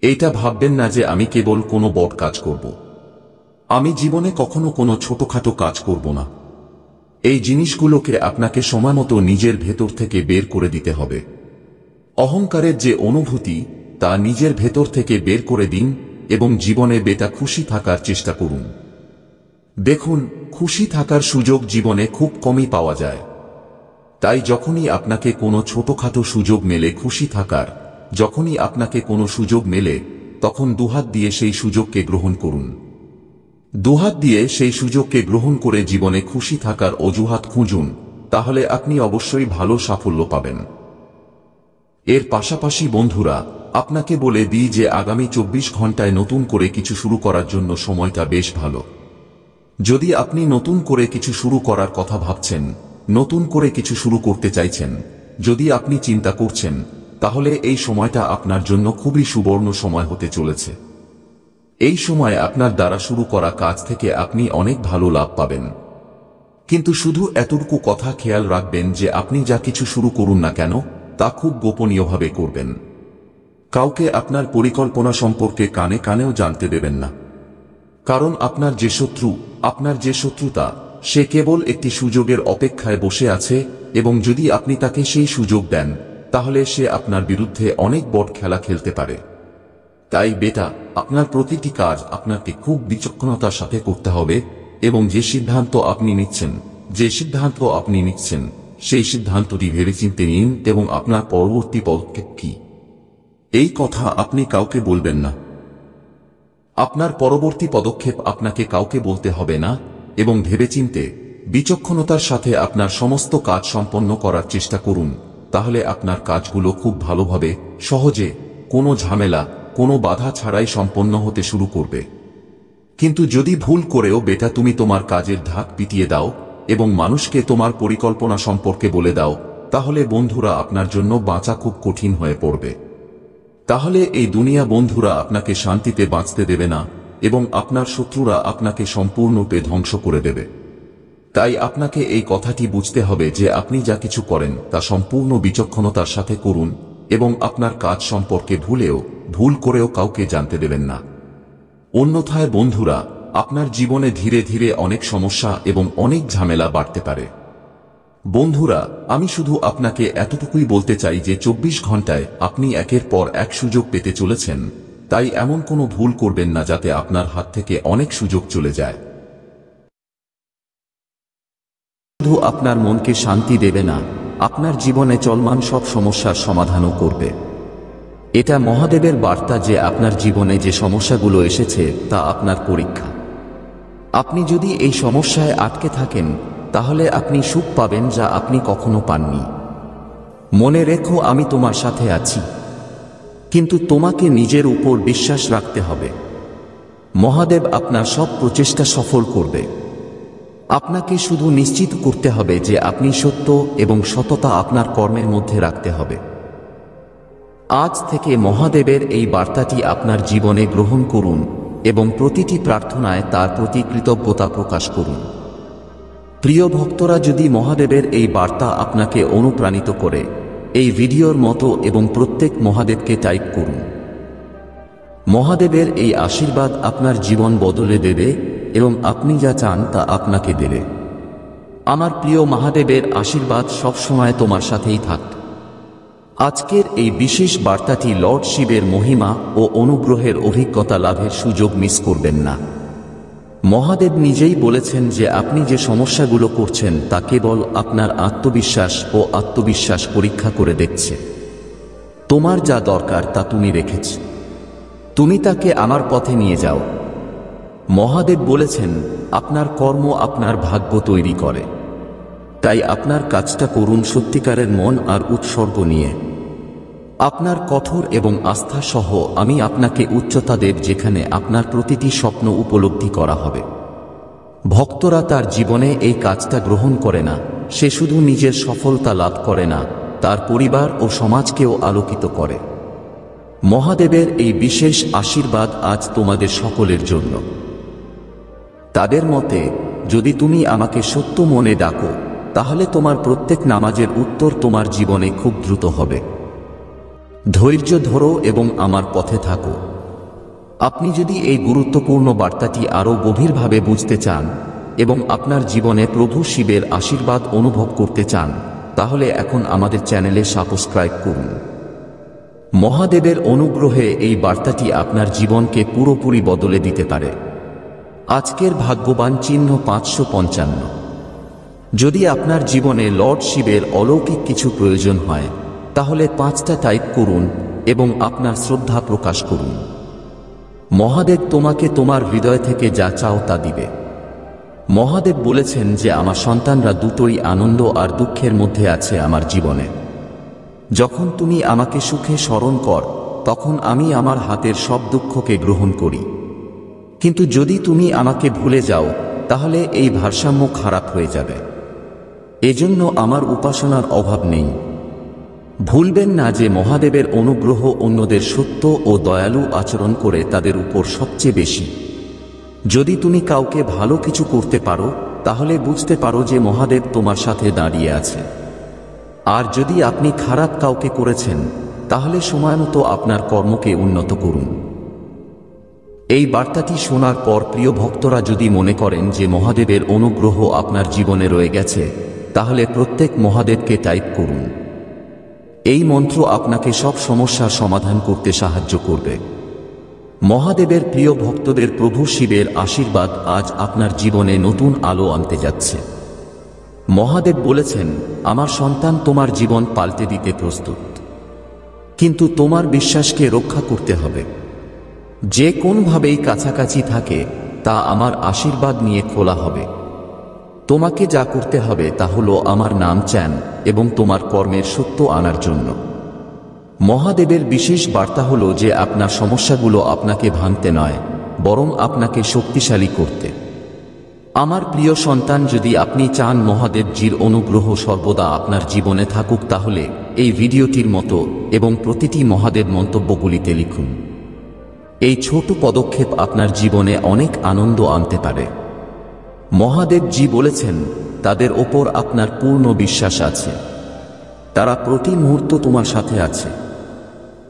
এইটা ভাববেন না যে আমি কেবল কোনো বড় কাজ করব। আমি জীবনে কখনো কোনো ছোটখাটো কাজ করব না। এই জিনিসগুলোকে আপনাকে সময়মতো নিজের ভেতর থেকে বের করে দিতে হবে। অহংকারের যে অনুভূতি, তা নিজের ভেতর থেকে বের করে দিন এবং জীবনে বেটা খুশি থাকার চেষ্টা করুন। দেখুন, খুশি থাকার সুযোগ জীবনে খুব কমই পাওয়া যায়। তাই যখনই আপনাকে কোনো ছোটখাটো সুযোগ মেলে খুশি থাকার, যখনই আপনাকে কোনো সুযোগ মেলে, তখন দুহাত দিয়ে সেই সুযোগকে গ্রহণ করুন। দুহাত দিয়ে সেই সুযোগকে গ্রহণ করে জীবনে খুশি থাকার অজুহাত খুঁজুন, তাহলে আপনি অবশ্যই ভালো সাফল্য পাবেন। এর পাশাপাশি বন্ধুরা, আপনাকে বলে দিই যে আগামী 24 ঘন্টায় নতুন করে কিছু শুরু করার জন্য সময়টা বেশ ভালো। যদি আপনি নতুন করে কিছু শুরু করার কথা ভাবছেন, নতুন করে কিছু শুরু করতে চাইছেন, যদি আপনি চিন্তা করছেন, তাহলে এই সময়টা আপনার জন্য খুবই সুবর্ণ সময় হতে চলেছে। এই সময় আপনার দ্বারা শুরু করা কাজ থেকে আপনি অনেক ভালো লাভ পাবেন। কিন্তু শুধু এতটুকু কথা খেয়াল রাখবেন যে আপনি যা কিছু শুরু করুন না কেন, তা খুব গোপনীয়ভাবে করবেন। কাউকে আপনার পরিকল্পনা সম্পর্কে কানে কানেও জানতে দেবেন না। কারণ আপনার যে শত্রু, আপনার যে শত্রুতা, সে কেবল একটি সুযোগের অপেক্ষায় বসে আছে এবং যদি আপনি তাকে সেই সুযোগ দেন, তাহলে সে আপনার বিরুদ্ধে অনেক বড় খেলা খেলতে পারে। তাই বেটা, আপনার প্রতিটি কাজ আপনাকে খুব বিচক্ষণতার সাথে করতে হবে এবং যে সিদ্ধান্ত আপনি নিচ্ছেন, সেই সিদ্ধান্তটি ভেবেচিন্তে নিন এবং আপনার পরবর্তী পদক্ষেপ কি, এই কথা আপনি কাউকে বলবেন না। আপনার পরবর্তী পদক্ষেপ আপনাকে কাউকে বলতে হবে না এবং ভেবেচিন্তে বিচক্ষণতার সাথে আপনার সমস্ত কাজ সম্পন্ন করার চেষ্টা করুন। তাহলে আপনার কাজগুলো খুব ভালোভাবে, সহজে, কোনো ঝামেলা, কোনো বাধা ছাড়াই সম্পন্ন হতে শুরু করবে। কিন্তু যদি ভুল করেও বেটা তুমি তোমার কাজের ধাক পিটিয়ে দাও এবং মানুষকে তোমার পরিকল্পনা সম্পর্কে বলে দাও, তাহলে বন্ধুরা আপনার জন্য বাঁচা খুব কঠিন হয়ে পড়বে। তাহলে এই দুনিয়া বন্ধুরা আপনাকে শান্তিতে বাঁচতে দেবে না এবং আপনার শত্রুরা আপনাকে সম্পূর্ণরূপে ধ্বংস করে দেবে। তাই আপনাকে এই কথাটি বুঝতে হবে যে আপনি যা কিছু করেন তা সম্পূর্ণ বিচক্ষণতার সাথে করুন এবং আপনার কাজ সম্পর্কে ভুল করেও কাউকে জানতে দেবেন না। অন্যথায় বন্ধুরা, আপনার জীবনে ধীরে ধীরে অনেক সমস্যা এবং অনেক ঝামেলা বাড়তে পারে। বন্ধুরা, আমি শুধু আপনাকে এতটুকুই বলতে চাই যে 24 ঘন্টায় আপনি একের পর এক সুযোগ পেতে চলেছেন। তাই এমন কোনো ভুল করবেন না যাতে আপনার হাত থেকে অনেক সুযোগ চলে যায়। শুধু আপনার মনকে শান্তি দেবে না, আপনার জীবনে চলমান সব সমস্যার সমাধানও করবে। এটা মহাদেবের বার্তা যে আপনার জীবনে যে সমস্যাগুলো এসেছে তা আপনার পরীক্ষা। আপনি যদি এই সমস্যায় আটকে থাকেন, তাহলে আপনি সুখ পাবেন যা আপনি কখনো পাননি। মনে রেখো, আমি তোমার সাথে আছি, কিন্তু তোমাকে নিজের উপর বিশ্বাস রাখতে হবে। মহাদেব আপনার সব প্রচেষ্টা সফল করবে। আপনাকে শুধু নিশ্চিত করতে হবে যে আপনি সত্য এবং সততা আপনার কর্মের মধ্যে রাখতে হবে। আজ থেকে মহাদেবের এই বার্তাটি আপনার জীবনে গ্রহণ করুন এবং প্রতিটি প্রার্থনায় তার প্রতি কৃতজ্ঞতা প্রকাশ করুন। প্রিয় ভক্তরা, যদি মহাদেবের এই বার্তা আপনাকে অনুপ্রাণিত করে, এই ভিডিওর মতো এবং প্রত্যেক মহাদেবকে টাইপ করুন। মহাদেবের এই আশীর্বাদ আপনার জীবন বদলে দেবে এবং আপনি যা চান তা আপনাকে দেবে। আমার প্রিয় মহাদেবের আশীর্বাদ সবসময় তোমার সাথেই থাক। আজকের এই বিশেষ বার্তাটি লর্ড শিবের মহিমা ও অনুগ্রহের অভিজ্ঞতা লাভের সুযোগ মিস করবেন না। মহাদেব নিজেই বলেছেন যে আপনি যে সমস্যাগুলো করছেন তা কেবল আপনার আত্মবিশ্বাস পরীক্ষা করে দেখছে। তোমার যা দরকার তা তুমি রেখেছ, তুমি তাকে আমার পথে নিয়ে যাও। মহাদেব বলেছেন আপনার কর্ম আপনার ভাগ্য তৈরি করে। তাই আপনার কাজটা করুন সত্যিকারের মন আর উৎসর্গ নিয়ে। আপনার কঠোর এবং আস্থা সহ আমি আপনাকে উচ্চতা দেব, যেখানে আপনার প্রতিটি স্বপ্ন উপলব্ধি করা হবে। ভক্তরা তার জীবনে এই কাজটা গ্রহণ করে না, সে শুধু নিজের সফলতা লাভ করে না, তার পরিবার ও সমাজকেও আলোকিত করে। মহাদেবের এই বিশেষ আশীর্বাদ আজ তোমাদের সকলের জন্য। তাদের মতে, যদি তুমি আমাকে সত্য মনে ডাকো, তাহলে তোমার প্রত্যেক নামাজের উত্তর তোমার জীবনে খুব দ্রুত হবে। ধৈর্য ধরো এবং আমার পথে থাকো। আপনি যদি এই গুরুত্বপূর্ণ বার্তাটি আরও গভীরভাবে বুঝতে চান এবং আপনার জীবনে প্রভু শিবের আশীর্বাদ অনুভব করতে চান, তাহলে এখন আমাদের চ্যানেলে সাবস্ক্রাইব করুন। মহাদেবের অনুগ্রহে এই বার্তাটি আপনার জীবনকে পুরোপুরি বদলে দিতে পারে। আজকের ভাগ্যবান চিহ্ন 555। যদি আপনার জীবনে লর্ড শিবের অলৌকিক কিছু প্রয়োজন হয়, তাহলে 5টা টাইপ করুন এবং আপনার শ্রদ্ধা প্রকাশ করুন। মহাদেব তোমাকে তোমার হৃদয় থেকে যা চাও তা দিবে। মহাদেব বলেছেন যে আমার সন্তানরা দুটোই আনন্দ আর দুঃখের মধ্যে আছে আমার জীবনে। যখন তুমি আমাকে সুখে স্মরণ কর, তখন আমি আমার হাতের সব দুঃখকে গ্রহণ করি। কিন্তু যদি তুমি আমাকে ভুলে যাও, তাহলে এই ভারসাম্য খারাপ হয়ে যাবে। এজন্য আমার উপাসনার অভাব নেই। ভুলবেন না যে মহাদেবের অনুগ্রহ অন্যদের সত্য ও দয়ালু আচরণ করে তাদের উপর সবচেয়ে বেশি। যদি তুমি কাউকে ভালো কিছু করতে পারো, তাহলে বুঝতে পারো যে মহাদেব তোমার সাথে দাঁড়িয়ে আছে। আর যদি আপনি খারাপ কাউকে করেছেন, তাহলে সময়মতো আপনার কর্মকে উন্নত করুন। এই বার্তাটি শোনার পর প্রিয় ভক্তরা যদি মনে করেন যে মহাদেবের অনুগ্রহ আপনার জীবনে রয়ে গেছে, তাহলে প্রত্যেক মহাদেবকে টাইপ করুন। এই মন্ত্র আপনাকে সব সমস্যার সমাধান করতে সাহায্য করবে। মহাদেবের প্রিয় ভক্তদের প্রভু শিবের আশীর্বাদ আজ আপনার জীবনে নতুন আলো আনতে যাচ্ছে। মহাদেব বলেছেন, আমার সন্তান তোমার জীবন পাল্টে দিতে প্রস্তুত, কিন্তু তোমার বিশ্বাসকে রক্ষা করতে হবে। যে কোনোভাবেই কাছাকাছি থাকে, তা আমার আশীর্বাদ নিয়ে খোলা হবে। তোমাকে যা করতে হবে তা হলো আমার নাম চান এবং তোমার কর্মের সত্য আনার জন্য। মহাদেবের বিশেষ বার্তা হলো যে আপনার সমস্যাগুলো আপনাকে ভাঙতে নয়, বরং আপনাকে শক্তিশালী করতে। আমার প্রিয় সন্তান, যদি আপনি চান মহাদেবজির অনুগ্রহ সর্বদা আপনার জীবনে থাকুক, তাহলে এই ভিডিওটির মতো এবং প্রতিটি মহাদেব মন্তব্যগুলিতে লিখুন। এই ছোট পদক্ষেপ আপনার জীবনে অনেক আনন্দ আনতে পারে। মহাদেবজি বলেছেন, তাদের ওপর আপনার পূর্ণ বিশ্বাস আছে। তারা প্রতি মুহূর্ত তোমার সাথে আছে।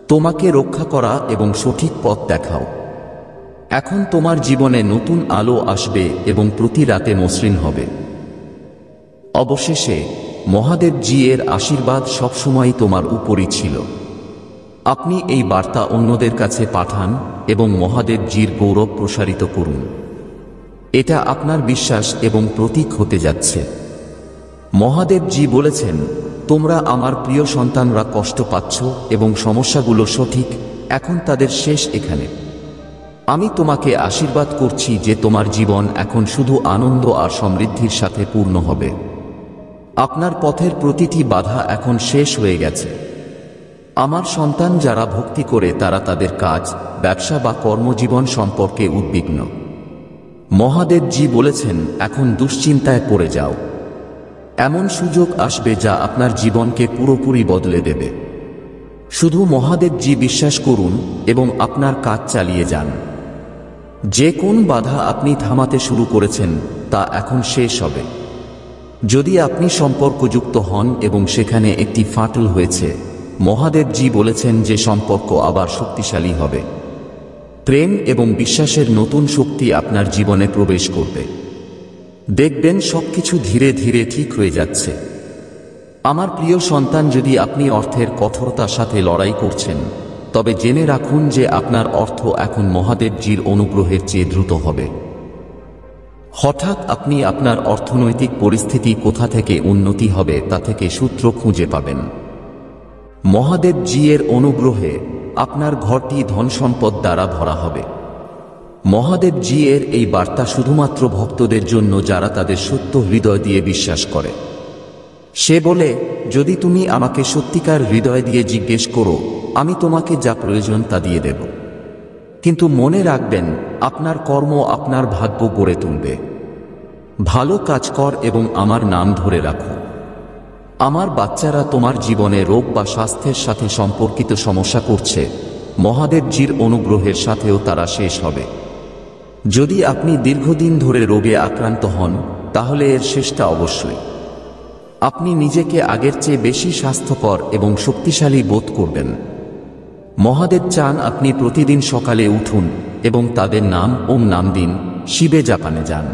তোমাকে রক্ষা করা এবং সঠিক পথ দেখাও। এখন তোমার জীবনে নতুন আলো আসবে এবং প্রতি রাতে মসৃণ হবে। অবশেষে মহাদেবজি এর আশীর্বাদ সবসময় তোমার উপরই ছিল। আপনি এই বার্তা অন্যদের কাছে পাঠান এবং মহাদেবজির গৌরব প্রসারিত করুন। এটা আপনার বিশ্বাস এবং প্রতীক হতে যাচ্ছে। মহাদেবজি বলেছেন, তোমরা আমার প্রিয় সন্তানরা কষ্ট পাচ্ছ এবং সমস্যাগুলো সঠিক, এখন তাদের শেষ এখানে। আমি তোমাকে আশীর্বাদ করছি যে তোমার জীবন এখন শুধু আনন্দ আর সমৃদ্ধির সাথে পূর্ণ হবে। আপনার পথের প্রতিটি বাধা এখন শেষ হয়ে গেছে। আমার সন্তান যারা ভক্তি করে, তারা তাদের কাজ, ব্যবসা বা কর্মজীবন সম্পর্কে উদ্বিগ্ন। মহাদেবজি বলেছেন, এখন দুশ্চিন্তায় পড়ে যাও। এমন সুযোগ আসবে যা আপনার জীবনকে পুরোপুরি বদলে দেবে। শুধু মহাদেবজি বিশ্বাস করুন এবং আপনার কাজ চালিয়ে যান। যে কোন বাধা আপনি থামাতে শুরু করেছেন, তা এখন শেষ হবে। যদি আপনি সম্পর্কযুক্ত হন এবং সেখানে একটি ফাটল হয়েছে, মহাদেবজি বলেছেন যে সম্পর্ক আবার শক্তিশালী হবে। প্রেম এবং বিশ্বাসের নতুন শক্তি আপনার জীবনে প্রবেশ করবে। দেখবেন সবকিছু ধীরে ধীরে ঠিক হয়ে যাচ্ছে। আমার প্রিয় সন্তান, যদি আপনি অর্থের কঠোরতার সাথে লড়াই করছেন, তবে জেনে রাখুন যে আপনার অর্থ এখন মহাদেবজির অনুগ্রহের চেয়ে দ্রুত হবে। হঠাৎ আপনি আপনার অর্থনৈতিক পরিস্থিতি কোথা থেকে উন্নতি হবে তা থেকে সূত্র খুঁজে পাবেন। মহাদেবজি এর অনুগ্রহে আপনার ঘরটি ধনসম্পদ দ্বারা ভরা হবে। মহাদেবজি এর এই বার্তা শুধুমাত্র ভক্তদের জন্য যারা তাদের সত্য হৃদয় দিয়ে বিশ্বাস করে। সে বলে, যদি তুমি আমাকে সত্যিকার হৃদয় দিয়ে জিজ্ঞেস করো, আমি তোমাকে যা প্রয়োজন তা দিয়ে দেব। কিন্তু মনে রাখবেন, আপনার কর্ম আপনার ভাগ্য গড়ে তুলবে। ভালো কাজ কর এবং আমার নাম ধরে রাখো। আমার বাচ্চারা তোমার জীবনে রোগ বা স্বাস্থ্যের সাথে সম্পর্কিত সমস্যা করছে, মহাদেবজির অনুগ্রহের সাথেও তারা শেষ হবে। যদি আপনি দীর্ঘদিন ধরে রোগে আক্রান্ত হন, তাহলে এর শেষটা অবশ্যই। আপনি নিজেকে আগের চেয়ে বেশি স্বাস্থ্যকর এবং শক্তিশালী বোধ করবেন। মহাদেব চান আপনি প্রতিদিন সকালে উঠুন এবং তাদের নাম ওম নাম দিন, শিবে জাপানে যান।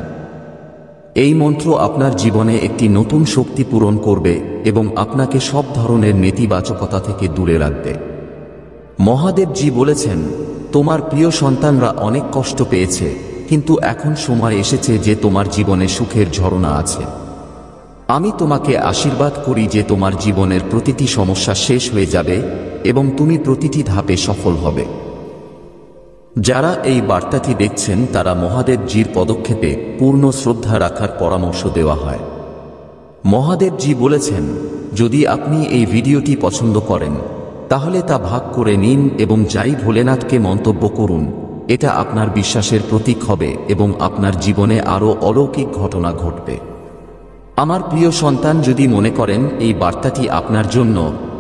এই মন্ত্র আপনার জীবনে একটি নতুন শক্তি পূরণ করবে এবং আপনাকে সব ধরনের নেতিবাচকতা থেকে দূরে রাখবে। মহাদেবজি বলেছেন, তোমার প্রিয় সন্তানরা অনেক কষ্ট পেয়েছে, কিন্তু এখন সময় এসেছে যে তোমার জীবনে সুখের ঝরনা আছে। আমি তোমাকে আশীর্বাদ করি যে তোমার জীবনের প্রতিটি সমস্যা শেষ হয়ে যাবে এবং তুমি প্রতিটি ধাপে সফল হবে। যারা এই বার্তাটি দেখছেন তারা মহাদেবজির পদক্ষেপে পূর্ণ শ্রদ্ধা রাখার পরামর্শ দেওয়া হয়। মহাদেবজি বলেছেন, যদি আপনি এই ভিডিওটি পছন্দ করেন তাহলে তা ভাগ করে নিন এবং যাই ভোলেনাথকে মন্তব্য করুন। এটা আপনার বিশ্বাসের প্রতীক হবে এবং আপনার জীবনে আরও অলৌকিক ঘটনা ঘটবে। আমার প্রিয় সন্তান, যদি মনে করেন এই বার্তাটি আপনার জন্য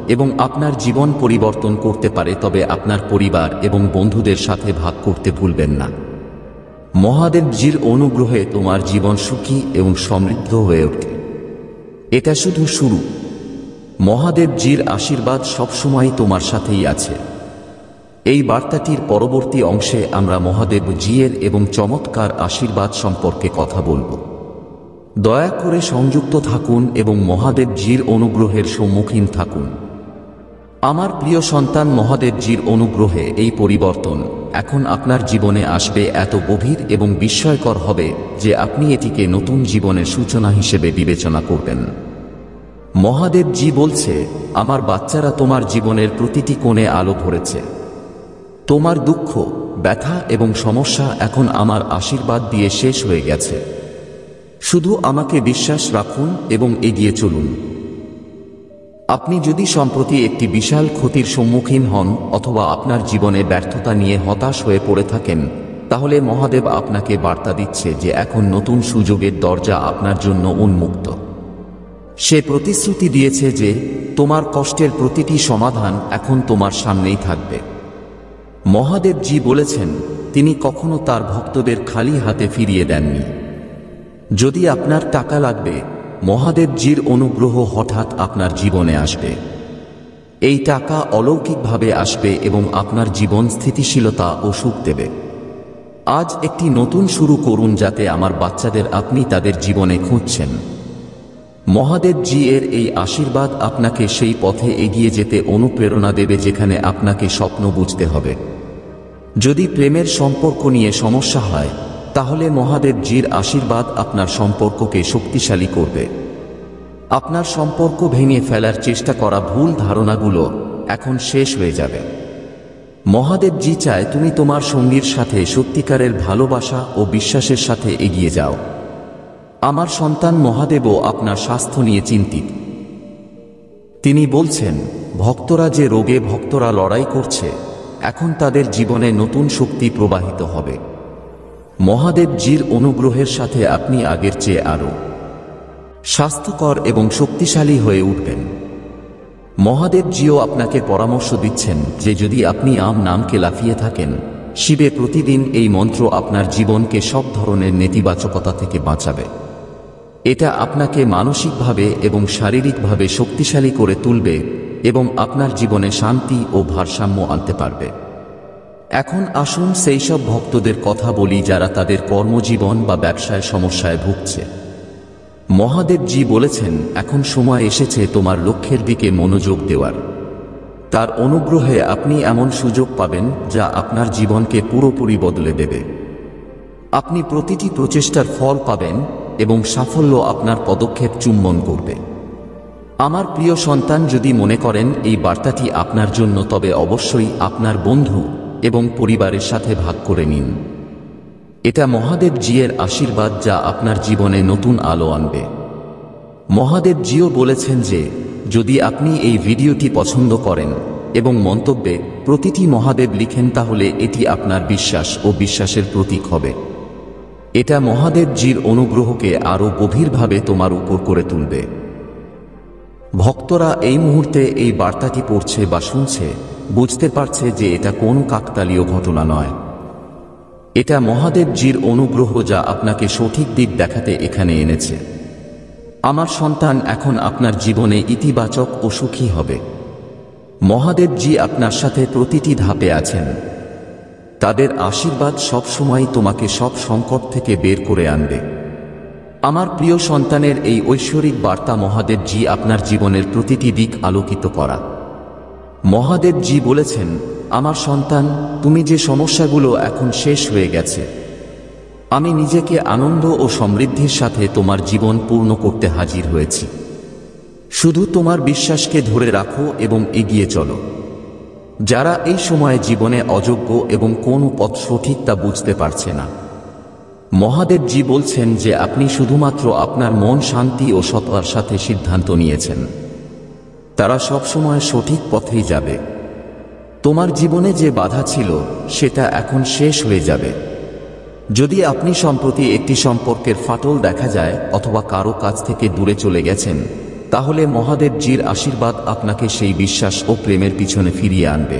এবং আপনার জীবন পরিবর্তন করতে পারে, তবে আপনার পরিবার এবং বন্ধুদের সাথে ভাগ করতে ভুলবেন না। মহাদেবজির অনুগ্রহে তোমার জীবন সুখী এবং সমৃদ্ধ হয়ে ওঠে। এটা শুধু শুরু। মহাদেবজির আশীর্বাদ সবসময় তোমার সাথেই আছে। এই বার্তাটির পরবর্তী অংশে আমরা মহাদেবজির এবং চমৎকার আশীর্বাদ সম্পর্কে কথা বলবো। দয়া করে সংযুক্ত থাকুন এবং মহাদেবজির অনুগ্রহের সম্মুখীন থাকুন। আমার প্রিয় সন্তান, মহাদেবজির অনুগ্রহে এই পরিবর্তন এখন আপনার জীবনে আসবে এত গভীর এবং বিস্ময়কর হবে যে আপনি এটিকে নতুন জীবনের সূচনা হিসেবে বিবেচনা করবেন। মহাদেবজি বলছে, আমার বাচ্চারা, তোমার জীবনের প্রতিটি কোণে আলো ভরেছে। তোমার দুঃখ, ব্যথা এবং সমস্যা এখন আমার আশীর্বাদ দিয়ে শেষ হয়ে গেছে। শুধু আমাকে বিশ্বাস রাখুন এবং এগিয়ে চলুন। আপনি যদি সম্প্রতি একটি বিশাল ক্ষতির সম্মুখীন হন অথবা আপনার জীবনে ব্যর্থতা নিয়ে হতাশ হয়ে পড়ে থাকেন, তাহলে মহাদেব আপনাকে বার্তা দিচ্ছে যে এখন নতুন সুযোগের দরজা আপনার জন্য উন্মুক্ত। সে প্রতিশ্রুতি দিয়েছে যে তোমার কষ্টের প্রতিটি সমাধান এখন তোমার সামনেই থাকবে। মহাদেবজি বলেছেন, তিনি কখনো তার ভক্তদের খালি হাতে ফিরিয়ে দেননি। যদি আপনার টাকা লাগবে, মহাদেবজির অনুগ্রহ হঠাৎ আপনার জীবনে আসবে। এই টাকা অলৌকিকভাবে আসবে এবং আপনার জীবন স্থিতিশীলতা ও সুখ দেবে। আজ একটি নতুন শুরু করুন, যাতে আমার বাচ্চাদের আপনি তাদের জীবনে খুঁজছেন। মহাদেবজি এর এই আশীর্বাদ আপনাকে সেই পথে এগিয়ে যেতে অনুপ্রেরণা দেবে যেখানে আপনাকে স্বপ্ন বুঝতে হবে। যদি প্রেমের সম্পর্ক নিয়ে সমস্যা হয়, তাহলে মহাদেবজির আশীর্বাদ আপনার সম্পর্ককে শক্তিশালী করবে। আপনার সম্পর্ক ভেঙে ফেলার চেষ্টা করা ভুল ধারণাগুলো এখন শেষ হয়ে যাবে। মহাদেবজি চায় তুমি তোমার সঙ্গীর সাথে সত্যিকারের ভালোবাসা ও বিশ্বাসের সাথে এগিয়ে যাও। আমার সন্তান, মহাদেবও আপনার স্বাস্থ্য নিয়ে চিন্তিত। তিনি বলছেন, ভক্তরা যে রোগে ভক্তরা লড়াই করছে, এখন তাদের জীবনে নতুন শক্তি প্রবাহিত হবে। মহাদেবজির অনুগ্রহের সাথে আপনি আগের চেয়ে আরও স্বাস্থ্যকর এবং শক্তিশালী হয়ে উঠবেন। মহাদেবজিও আপনাকে পরামর্শ দিচ্ছেন যে যদি আপনি আম নামকে লাফিয়ে থাকেন, শিবে প্রতিদিন এই মন্ত্র আপনার জীবনকে সব ধরনের নেতিবাচকতা থেকে বাঁচাবে। এটা আপনাকে মানসিকভাবে এবং শারীরিকভাবে শক্তিশালী করে তুলবে এবং আপনার জীবনে শান্তি ও ভারসাম্য আনতে পারবে। এখন আসুন সেই সব ভক্তদের কথা বলি যারা তাদের কর্মজীবন বা ব্যবসায় সমস্যায় ভুগছে। মহাদেবজি বলেছেন, এখন সময় এসেছে তোমার লক্ষ্যের দিকে মনোযোগ দেওয়ার। তার অনুগ্রহে আপনি এমন সুযোগ পাবেন যা আপনার জীবনকে পুরোপুরি বদলে দেবে। আপনি প্রতিটি প্রচেষ্টার ফল পাবেন এবং সাফল্য আপনার পদক্ষেপ চুম্বন করবে। আমার প্রিয় সন্তান, যদি মনে করেন এই বার্তাটি আপনার জন্য, তবে অবশ্যই আপনার বন্ধু এবং পরিবারের সাথে ভাগ করে নিন। এটা মহাদেবজির আশীর্বাদ যা আপনার জীবনে নতুন আলো আনবে। মহাদেবজিও বলেছেন যে যদি আপনি এই ভিডিওটি পছন্দ করেন এবং মন্তব্যে প্রতিটি মহাদেব লিখেন, তাহলে এটি আপনার বিশ্বাস ও বিশ্বাসের প্রতীক হবে। এটা মহাদেবজির অনুগ্রহকে আরও গভীরভাবে তোমার উপর করে তুলবে। ভক্তরা এই মুহূর্তে এই বার্তাটি পড়ছে বা শুনছে, বুঝতে পারছে যে এটা কোনো কাকতালীয় ঘটনা নয়। এটা মহাদেবজির অনুগ্রহ যা আপনাকে সঠিক দিক দেখাতে এখানে এনেছে। আমার সন্তান এখন আপনার জীবনে ইতিবাচক ও সুখী হবে। মহাদেবজি আপনার সাথে প্রতিটি ধাপে আছেন। তাদের আশীর্বাদ সবসময় তোমাকে সব সংকট থেকে বের করে আনবে। আমার প্রিয় সন্তানের এই ঐশ্বরিক বার্তা মহাদেবজি আপনার জীবনের প্রতিটি দিক আলোকিত করা। মহাদেবজি বলেছেন, আমার সন্তান, তুমি যে সমস্যাগুলো এখন শেষ হয়ে গেছে, আমি নিজেকে আনন্দ ও সমৃদ্ধির সাথে তোমার জীবন পূর্ণ করতে হাজির হয়েছি। শুধু তোমার বিশ্বাসকে ধরে রাখো এবং এগিয়ে চলো। যারা এই সময়ে জীবনে অযোগ্য এবং কোন পথ সঠিক তা বুঝতে পারছে না, মহাদেবজি বলছেন যে আপনি শুধুমাত্র আপনার মন শান্তি ও সততার সাথে সিদ্ধান্ত নিয়েছেন। তারা সবসময় সঠিক পথেই যাবে। তোমার জীবনে যে বাধা ছিল সেটা এখন শেষ হয়ে যাবে। যদি আপনি সম্প্রতি একটি সম্পর্কের ফাটল দেখা যায় অথবা কারো কাছ থেকে দূরে চলে গেছেন, তাহলে মহাদেবজির আশীর্বাদ আপনাকে সেই বিশ্বাস ও প্রেমের পিছনে ফিরিয়ে আনবে।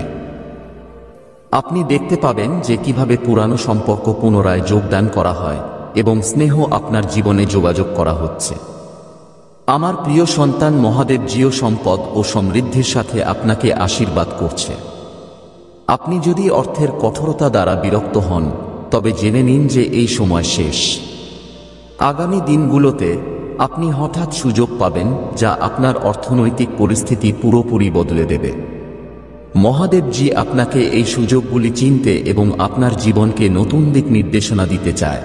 আপনি দেখতে পাবেন যে কিভাবে পুরানো সম্পর্ক পুনরায় যোগদান করা হয় এবং স্নেহ আপনার জীবনে যোগাযোগ করা হচ্ছে। আমার প্রিয় সন্তান, মহাদেবজিও সম্পদ ও সমৃদ্ধির সাথে আপনাকে আশীর্বাদ করছে। আপনি যদি অর্থের কঠোরতা দ্বারা বিরক্ত হন, তবে জেনে নিন যে এই সময় শেষ। আগামী দিনগুলোতে আপনি হঠাৎ সুযোগ পাবেন যা আপনার অর্থনৈতিক পরিস্থিতি পুরোপুরি বদলে দেবে। মহাদেবজি আপনাকে এই সুযোগগুলি চিনতে এবং আপনার জীবনকে নতুন দিক নির্দেশনা দিতে চায়।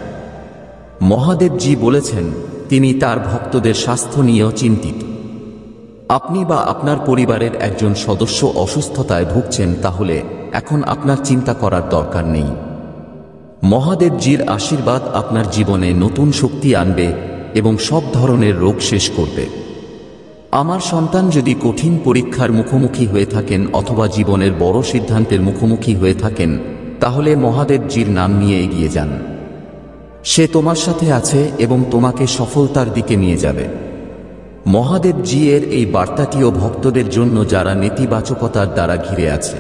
মহাদেবজি বলেছেন, তিনি তার ভক্তদের স্বাস্থ্য নিয়েও চিন্তিত। আপনি বা আপনার পরিবারের একজন সদস্য অসুস্থতায় ভুগছেন, তাহলে এখন আপনার চিন্তা করার দরকার নেই। মহাদেবজির আশীর্বাদ আপনার জীবনে নতুন শক্তি আনবে এবং সব ধরনের রোগ শেষ করবে। আমার সন্তান, যদি কঠিন পরীক্ষার মুখোমুখি হয়ে থাকেন অথবা জীবনের বড় সিদ্ধান্তের মুখোমুখি হয়ে থাকেন, তাহলে মহাদেবজির নাম নিয়ে এগিয়ে যান। সে তোমার সাথে আছে এবং তোমাকে সফলতার দিকে নিয়ে যাবে। মহাদেবজি এর এই বার্তাটিও ভক্তদের জন্য যারা নেতিবাচকতার দ্বারা ঘিরে আছে।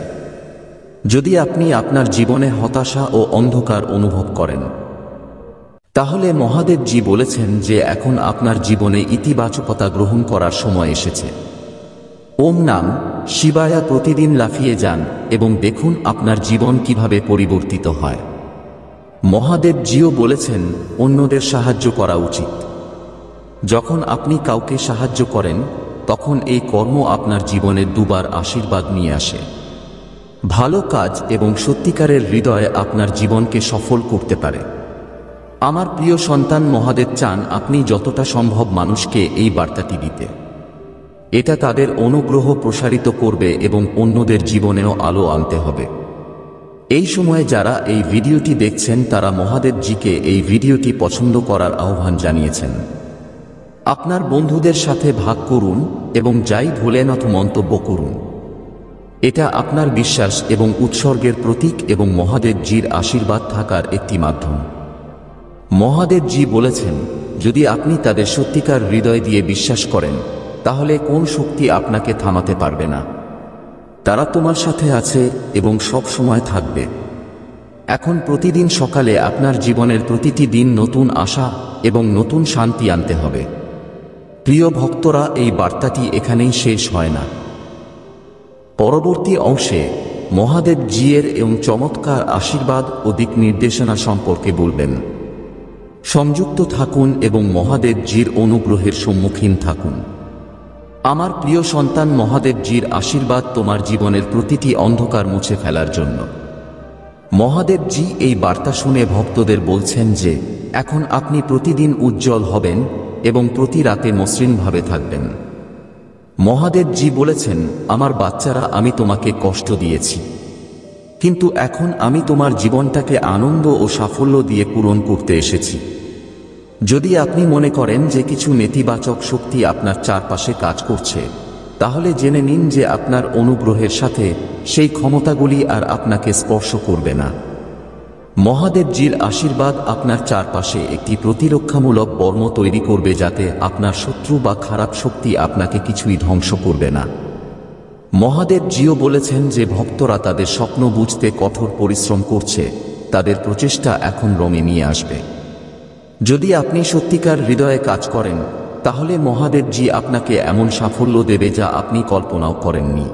যদি আপনি আপনার জীবনে হতাশা ও অন্ধকার অনুভব করেন, তাহলে মহাদেবজি বলেছেন যে এখন আপনার জীবনে ইতিবাচকতা গ্রহণ করার সময় এসেছে। ওম নাম শিবায়া প্রতিদিন লাফিয়ে যান এবং দেখুন আপনার জীবন কিভাবে পরিবর্তিত হয়। মহাদেবজিও বলেছেন, অন্যদের সাহায্য করা উচিত। যখন আপনি কাউকে সাহায্য করেন, তখন এই কর্ম আপনার জীবনে দুবার আশীর্বাদ নিয়ে আসে। ভালো কাজ এবং সত্যিকারের হৃদয় আপনার জীবনকে সফল করতে পারে। আমার প্রিয় সন্তান, মহাদেব চান আপনি যতটা সম্ভব মানুষকে এই বার্তাটি দিতে। এটা তাদের অনুগ্রহ প্রসারিত করবে এবং অন্যদের জীবনেও আলো আনতে হবে। এই সময়ে যারা এই ভিডিওটি দেখছেন, তারা মহাদেবজিকে এই ভিডিওটি পছন্দ করার আহ্বান জানিয়েছেন। আপনার বন্ধুদের সাথে ভাগ করুন এবং যাই ভুলেন মন্তব্য করুন। এটা আপনার বিশ্বাস এবং উৎসর্গের প্রতীক এবং মহাদেবজির আশীর্বাদ থাকার একটি মাধ্যম। মহাদেবজি বলেছেন, যদি আপনি তাদের সত্যিকার হৃদয় দিয়ে বিশ্বাস করেন, তাহলে কোন শক্তি আপনাকে থামাতে পারবে না। তারা তোমার সাথে আছে এবং সব সময় থাকবে। এখন প্রতিদিন সকালে আপনার জীবনের প্রতিটি দিন নতুন আশা এবং নতুন শান্তি আনতে হবে। প্রিয় ভক্তরা, এই বার্তাটি এখানেই শেষ হয় না। পরবর্তী অংশে মহাদেবজি এর এবং চমৎকার আশীর্বাদ ও দিক নির্দেশনা সম্পর্কে বলবেন। সংযুক্ত থাকুন এবং মহাদেবজির অনুগ্রহের সম্মুখীন থাকুন। আমার প্রিয় সন্তান, মহাদেবজির আশীর্বাদ তোমার জীবনের প্রতিটি অন্ধকার মুছে ফেলার জন্য। মহাদেবজি এই বার্তা শুনে ভক্তদের বলছেন যে এখন আপনি প্রতিদিন উজ্জ্বল হবেন এবং প্রতি রাতে মসৃণভাবে থাকবেন। মহাদেবজি বলেছেন, আমার বাচ্চারা, আমি তোমাকে কষ্ট দিয়েছি, কিন্তু এখন আমি তোমার জীবনটাকে আনন্দ ও সাফল্য দিয়ে পূরণ করতে এসেছি। যদি আপনি মনে করেন যে কিছু নেতিবাচক শক্তি আপনার চারপাশে কাজ করছে, তাহলে জেনে নিন যে আপনার অনুগ্রহের সাথে সেই ক্ষমতাগুলি আর আপনাকে স্পর্শ করবে না। মহাদেবজির আশীর্বাদ আপনার চারপাশে একটি প্রতিরক্ষামূলক বর্ম তৈরি করবে, যাতে আপনার শত্রু বা খারাপ শক্তি আপনাকে কিছুই ধ্বংস করবে না। মহাদেব জিও বলেছেন যে ভক্তরা তাদের স্বপ্ন বুঝতে কঠোর পরিশ্রম করছে, তাদের প্রচেষ্টা এখন রঙে নিয়ে আসবে। যদি আপনি সত্যিকার হৃদয়ে কাজ করেন, তাহলে মহাদেবজি আপনাকে এমন সাফল্য দেবে যা আপনি কল্পনাও করেননি।